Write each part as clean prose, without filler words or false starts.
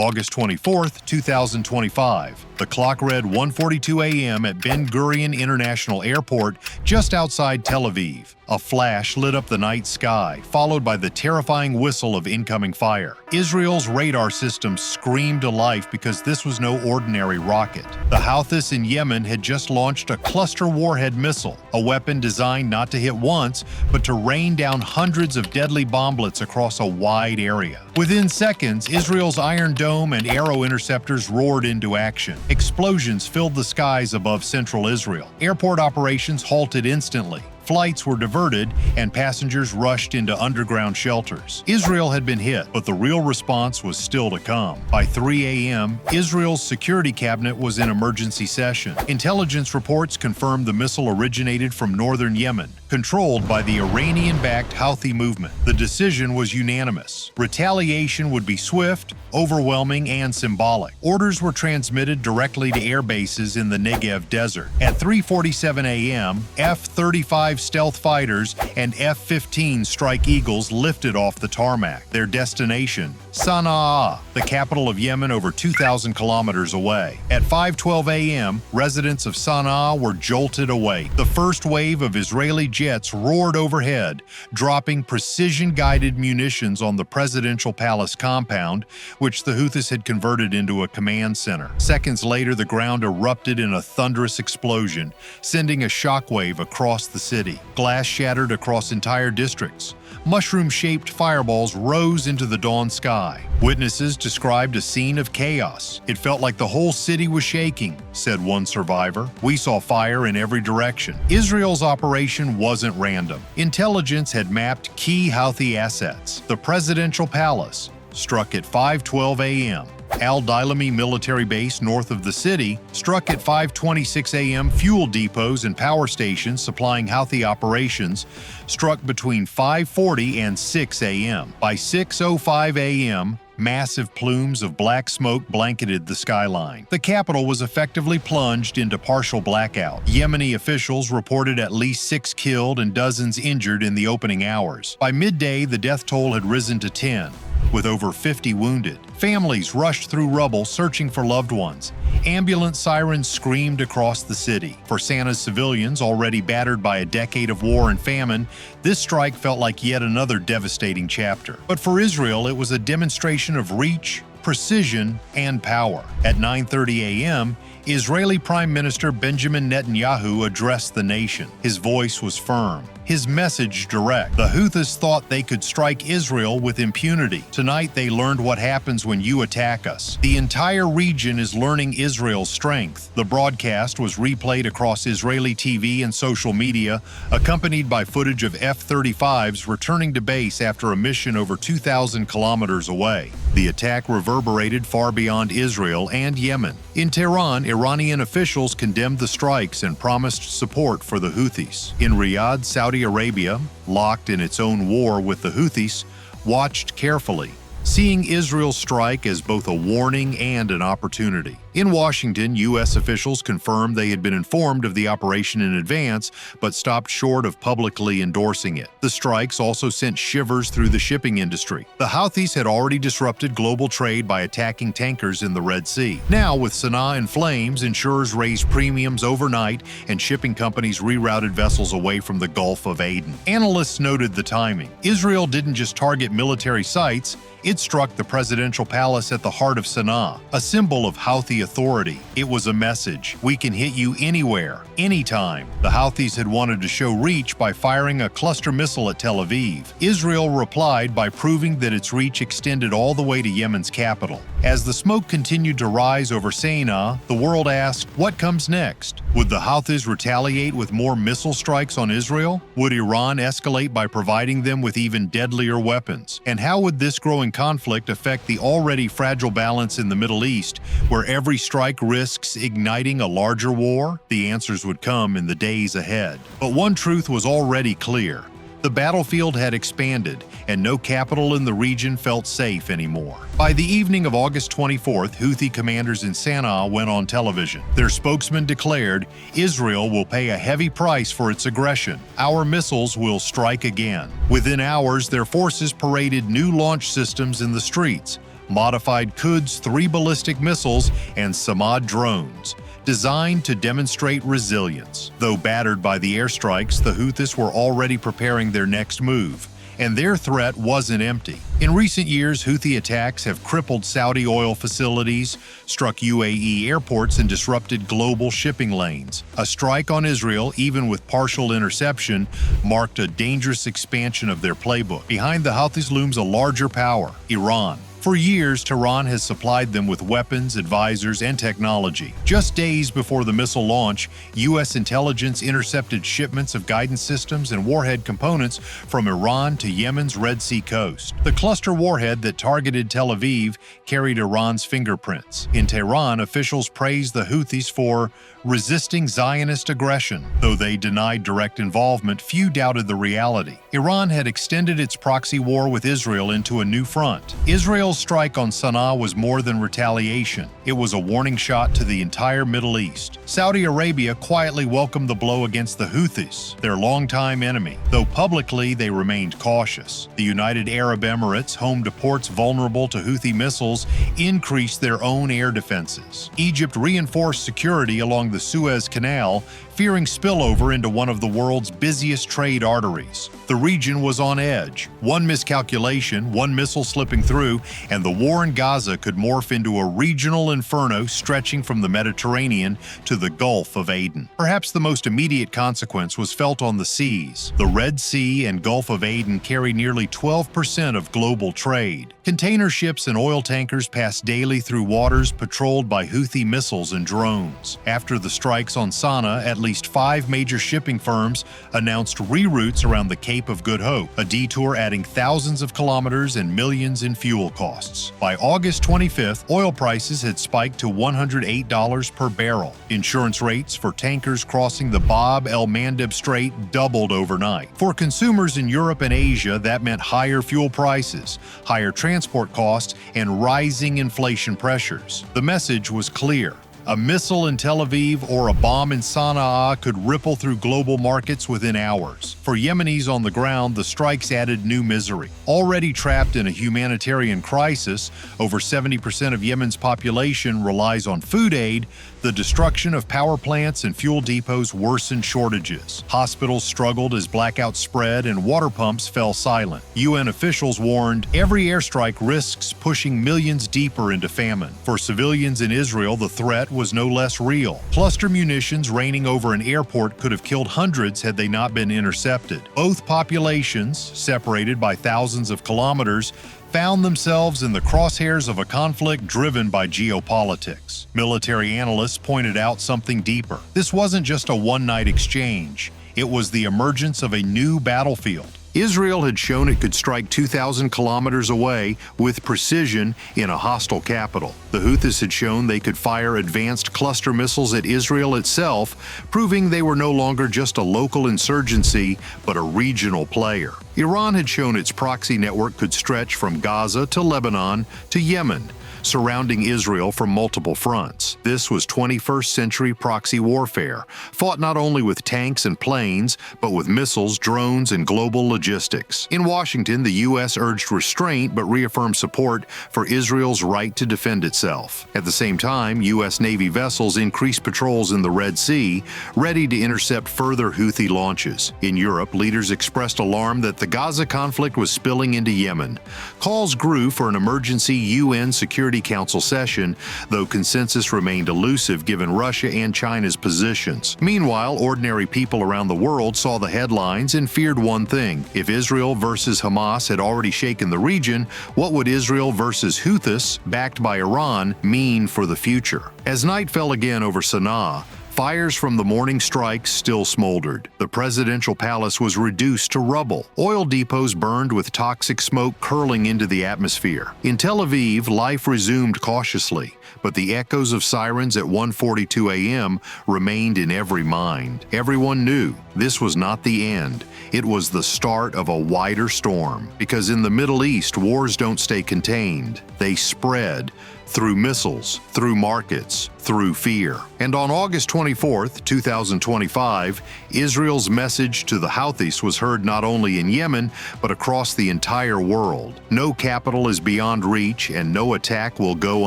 August 24, 2025. The clock read 1:42 a.m. at Ben Gurion International Airport just outside Tel Aviv. A flash lit up the night sky, followed by the terrifying whistle of incoming fire. Israel's radar system screamed to life because this was no ordinary rocket. The Houthis in Yemen had just launched a cluster warhead missile, a weapon designed not to hit once, but to rain down hundreds of deadly bomblets across a wide area. Within seconds, Israel's Iron Dome and Arrow interceptors roared into action. Explosions filled the skies above central Israel. Airport operations halted instantly. Flights were diverted, and passengers rushed into underground shelters. Israel had been hit, but the real response was still to come. By 3 a.m., Israel's security cabinet was in emergency session. Intelligence reports confirmed the missile originated from northern Yemen, controlled by the Iranian-backed Houthi movement. The decision was unanimous. Retaliation would be swift, overwhelming, and symbolic. Orders were transmitted directly to air bases in the Negev desert. At 3:47 a.m., F-35 stealth fighters and F-15 Strike Eagles lifted off the tarmac. Their destination, Sanaa, the capital of Yemen, over 2,000 kilometers away. At 5:12 a.m., residents of Sanaa were jolted awake. The first wave of Israeli jets roared overhead, dropping precision-guided munitions on the presidential palace compound, which the Houthis had converted into a command center. Seconds later, the ground erupted in a thunderous explosion, sending a shockwave across the city. Glass shattered across entire districts. Mushroom-shaped fireballs rose into the dawn sky. Witnesses described a scene of chaos. "It felt like the whole city was shaking," said one survivor. "We saw fire in every direction." Israel's operation wasn't random. Intelligence had mapped key Houthi assets. The presidential palace struck at 5:12 a.m. Al-Dyomi military base north of the city struck at 5:26 a.m. Fuel depots and power stations supplying Houthi operations struck between 5:40 and 6 a.m. By 6:05 a.m., massive plumes of black smoke blanketed the skyline. The capital was effectively plunged into partial blackout. Yemeni officials reported at least 6 killed and dozens injured in the opening hours. By midday, the death toll had risen to 10. With over 50 wounded. Families rushed through rubble searching for loved ones. Ambulance sirens screamed across the city. For Sanaa's civilians, already battered by a decade of war and famine, this strike felt like yet another devastating chapter. But for Israel, it was a demonstration of reach, precision, and power. At 9:30 a.m., Israeli Prime Minister Benjamin Netanyahu addressed the nation. His voice was firm. His message direct. The Houthis thought they could strike Israel with impunity. Tonight they learned what happens when you attack us. The entire region is learning Israel's strength. The broadcast was replayed across Israeli TV and social media, accompanied by footage of F-35s returning to base after a mission over 2,000 kilometers away. The attack reverberated far beyond Israel and Yemen. In Tehran, Iranian officials condemned the strikes and promised support for the Houthis. In Riyadh, Saudi Arabia, locked in its own war with the Houthis, watched carefully, seeing Israel's strike as both a warning and an opportunity. In Washington, U.S. officials confirmed they had been informed of the operation in advance, but stopped short of publicly endorsing it. The strikes also sent shivers through the shipping industry. The Houthis had already disrupted global trade by attacking tankers in the Red Sea. Now, with Sanaa in flames, insurers raised premiums overnight and shipping companies rerouted vessels away from the Gulf of Aden. Analysts noted the timing. Israel didn't just target military sites, it struck the presidential palace at the heart of Sanaa, a symbol of Houthi authority. It was a message. We can hit you anywhere, anytime. The Houthis had wanted to show reach by firing a cluster missile at Tel Aviv. Israel replied by proving that its reach extended all the way to Yemen's capital. As the smoke continued to rise over Sanaa, the world asked, what comes next? Would the Houthis retaliate with more missile strikes on Israel? Would Iran escalate by providing them with even deadlier weapons? And how would this growing conflict affect the already fragile balance in the Middle East, where every strike risks igniting a larger war? The answers would come in the days ahead. But one truth was already clear. The battlefield had expanded, and no capital in the region felt safe anymore. By the evening of August 24th, Houthi commanders in Sanaa went on television. Their spokesman declared, "Israel will pay a heavy price for its aggression. Our missiles will strike again." Within hours, their forces paraded new launch systems in the streets, modified Quds 3 ballistic missiles, and Samad drones, designed to demonstrate resilience. Though battered by the airstrikes, the Houthis were already preparing their next move, and their threat wasn't empty. In recent years, Houthi attacks have crippled Saudi oil facilities, struck UAE airports, and disrupted global shipping lanes. A strike on Israel, even with partial interception, marked a dangerous expansion of their playbook. Behind the Houthis looms a larger power, Iran. For years, Tehran has supplied them with weapons, advisors, and technology. Just days before the missile launch, U.S. intelligence intercepted shipments of guidance systems and warhead components from Iran to Yemen's Red Sea coast. The cluster warhead that targeted Tel Aviv carried Iran's fingerprints. In Tehran, officials praised the Houthis for resisting Zionist aggression. Though they denied direct involvement, few doubted the reality. Iran had extended its proxy war with Israel into a new front. Israel's strike on Sanaa was more than retaliation. It was a warning shot to the entire Middle East. Saudi Arabia quietly welcomed the blow against the Houthis, their longtime enemy, though publicly they remained cautious. The United Arab Emirates, home to ports vulnerable to Houthi missiles, increased their own air defenses. Egypt reinforced security along the Suez Canal, fearing spillover into one of the world's busiest trade arteries. The region was on edge. One miscalculation, one missile slipping through, and the war in Gaza could morph into a regional inferno stretching from the Mediterranean to the Gulf of Aden. Perhaps the most immediate consequence was felt on the seas. The Red Sea and Gulf of Aden carry nearly 12% of global trade. Container ships and oil tankers pass daily through waters patrolled by Houthi missiles and drones. After the strikes on Sanaa, at least 5 major shipping firms announced reroutes around the Cape of Good Hope, a detour adding thousands of kilometers and millions in fuel costs. By August 25th, oil prices had spiked to $108 per barrel. Insurance rates for tankers crossing the Bab el-Mandeb Strait doubled overnight. For consumers in Europe and Asia, that meant higher fuel prices, higher transport costs, and rising inflation pressures. The message was clear. A missile in Tel Aviv or a bomb in Sanaa could ripple through global markets within hours. For Yemenis on the ground, the strikes added new misery. Already trapped in a humanitarian crisis, over 70% of Yemen's population relies on food aid. The destruction of power plants and fuel depots worsened shortages. Hospitals struggled as blackouts spread and water pumps fell silent. UN officials warned every airstrike risks pushing millions deeper into famine. For civilians in Israel, the threat was no less real. Cluster munitions raining over an airport could have killed hundreds had they not been intercepted. Both populations, separated by thousands of kilometers, found themselves in the crosshairs of a conflict driven by geopolitics. Military analysts pointed out something deeper. This wasn't just a one-night exchange. It was the emergence of a new battlefield. Israel had shown it could strike 2,000 kilometers away with precision in a hostile capital. The Houthis had shown they could fire advanced cluster missiles at Israel itself, proving they were no longer just a local insurgency, but a regional player. Iran had shown its proxy network could stretch from Gaza to Lebanon to Yemen, surrounding Israel from multiple fronts. This was 21st century proxy warfare, fought not only with tanks and planes, but with missiles, drones, and global logistics. In Washington, the U.S. urged restraint but reaffirmed support for Israel's right to defend itself. At the same time, U.S. Navy vessels increased patrols in the Red Sea, ready to intercept further Houthi launches. In Europe, leaders expressed alarm that the Gaza conflict was spilling into Yemen. Calls grew for an emergency UN Security Council session, though consensus remained elusive given Russia and China's positions. Meanwhile, ordinary people around the world saw the headlines and feared one thing. If Israel versus Hamas had already shaken the region, what would Israel versus Houthis, backed by Iran, mean for the future? As night fell again over Sanaa, fires from the morning strikes still smoldered. The presidential palace was reduced to rubble. Oil depots burned with toxic smoke curling into the atmosphere. In Tel Aviv, life resumed cautiously, but the echoes of sirens at 1:42 a.m. remained in every mind. Everyone knew this was not the end. It was the start of a wider storm. Because in the Middle East, wars don't stay contained. They spread through missiles, through markets, through fear. And on August 24, 2025, Israel's message to the Houthis was heard not only in Yemen, but across the entire world. No capital is beyond reach, and no attack will go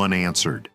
unanswered.